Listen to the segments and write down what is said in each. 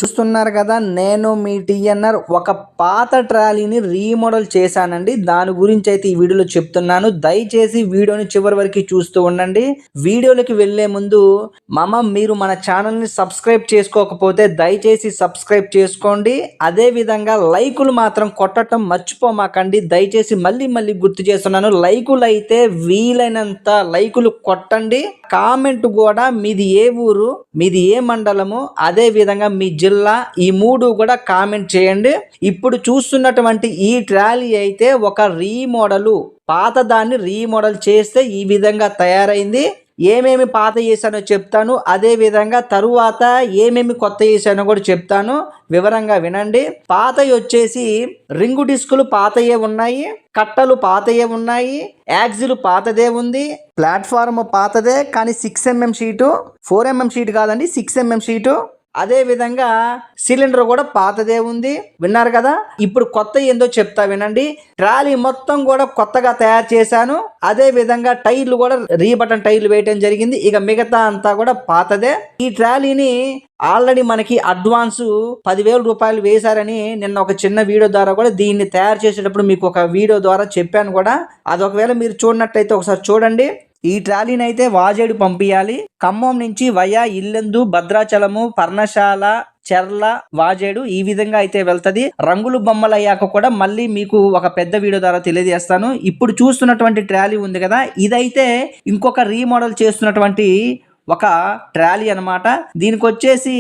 చూస్తున్నారు కదా, నేను మీ టీఎన్ఆర్ ఒక పాత ట్రాలీని రీమోడల్ చేశానండి. దాని గురించి అయితే ఈ వీడియోలో చెప్తున్నాను. దయచేసి వీడియోని చివరి వరకు చూస్తూ ఉండండి. వీడియోలోకి వెళ్లే ముందు మీరు మన ఛానల్ని సబ్స్క్రైబ్ చేసుకోకపోతే దయచేసి సబ్స్క్రైబ్ చేసుకోండి. అదే విధంగా లైకులు మాత్రం కొట్టడం మర్చిపోమాకండి. దయచేసి మళ్ళీ గుర్తు చేస్తున్నాను, లైకులు అయితే వీలైనంత లైకులు కొట్టండి. కామెంట్ కూడా మీది ఏ ఊరు, మీది ఏ మండలము, అదే విధంగా మీ జిల్లా, ఈ 3 కూడా కామెంట్ చేయండి. ఇప్పుడు చూస్తున్నటువంటి ఈ ట్రాలీ అయితే ఒక రీమోడలు, పాత దాన్ని రీమోడల్ చేస్తే ఈ విధంగా తయారైంది. ఏమేమి పాత చేశానో చెప్తాను, అదే విధంగా తరువాత ఏమేమి కొత్త చేశానో కూడా చెప్తాను. వివరంగా వినండి. పాతవి వచ్చేసి రింగు డిస్కులు పాతయే ఉన్నాయి, కట్టలు పాతయే ఉన్నాయి, యాక్సిల్ పాతదే ఉంది, ప్లాట్ఫామ్ పాతదే కానీ 6mm షీటు, 4mm షీట్ కాదండి, 6mm షీటు. అదే విధంగా సిలిండర్ కూడా పాతదే ఉంది. విన్నారు కదా. ఇప్పుడు కొత్త ఏందో చెప్తా వినండి. ట్రాలీ మొత్తం కూడా కొత్తగా తయారు చేశాను. అదే విధంగా టైర్లు కూడా రీబటన్ టైర్లు వేయటం జరిగింది. ఇక మిగతా అంతా కూడా పాతదే. ఈ ట్రాలీని ఆల్రెడీ మనకి అడ్వాన్స్ 10,000 రూపాయలు వేశారని నిన్న ఒక చిన్న వీడియో ద్వారా కూడా దీన్ని తయారు చేసేటప్పుడు మీకు ఒక వీడియో ద్వారా చెప్పాను కూడా. అది ఒకవేళ మీరు చూడనట్టయితే ఒకసారి చూడండి. ఈ ట్రాలీని అయితే వాజేడు పంపించాలి. ఖమ్మం నుంచి వయా ఇల్లెందు, భద్రాచలము, పర్ణశాల, చెర్ల, వాజేడు ఈ విధంగా అయితే వెళ్తుంది. రంగులు బొమ్మలు అయ్యాక కూడా మళ్ళీ మీకు ఒక పెద్ద వీడియో ద్వారా తెలియజేస్తాను. ఇప్పుడు చూస్తున్నటువంటి ట్రాలీ ఉంది కదా, ఇదైతే ఇంకొక రీమోడల్ చేస్తున్నటువంటి ఒక ట్రాలీ అనమాట. దీనికి వచ్చేసి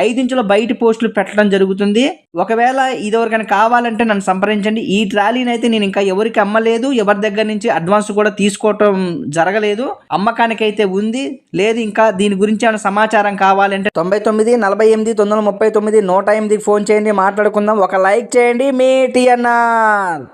5 ఇంచుల బయట పోస్టులు పెట్టడం జరుగుతుంది. ఒకవేళ ఇది ఎవరికైనా కావాలంటే నన్ను సంప్రదించండి. ఈ ట్రాలీని అయితే నేను ఇంకా ఎవరికి అమ్మలేదు, ఎవరి దగ్గర నుంచి అడ్వాన్స్ కూడా తీసుకోవటం జరగలేదు. అమ్మకానికి అయితే ఉంది. లేదు ఇంకా దీని గురించి ఏమైనా సమాచారం కావాలంటే 99 48 939 108 ఫోన్ చేయండి, మాట్లాడుకుందాం. ఒక లైక్ చేయండి. మీ టీఎన్ఆర్.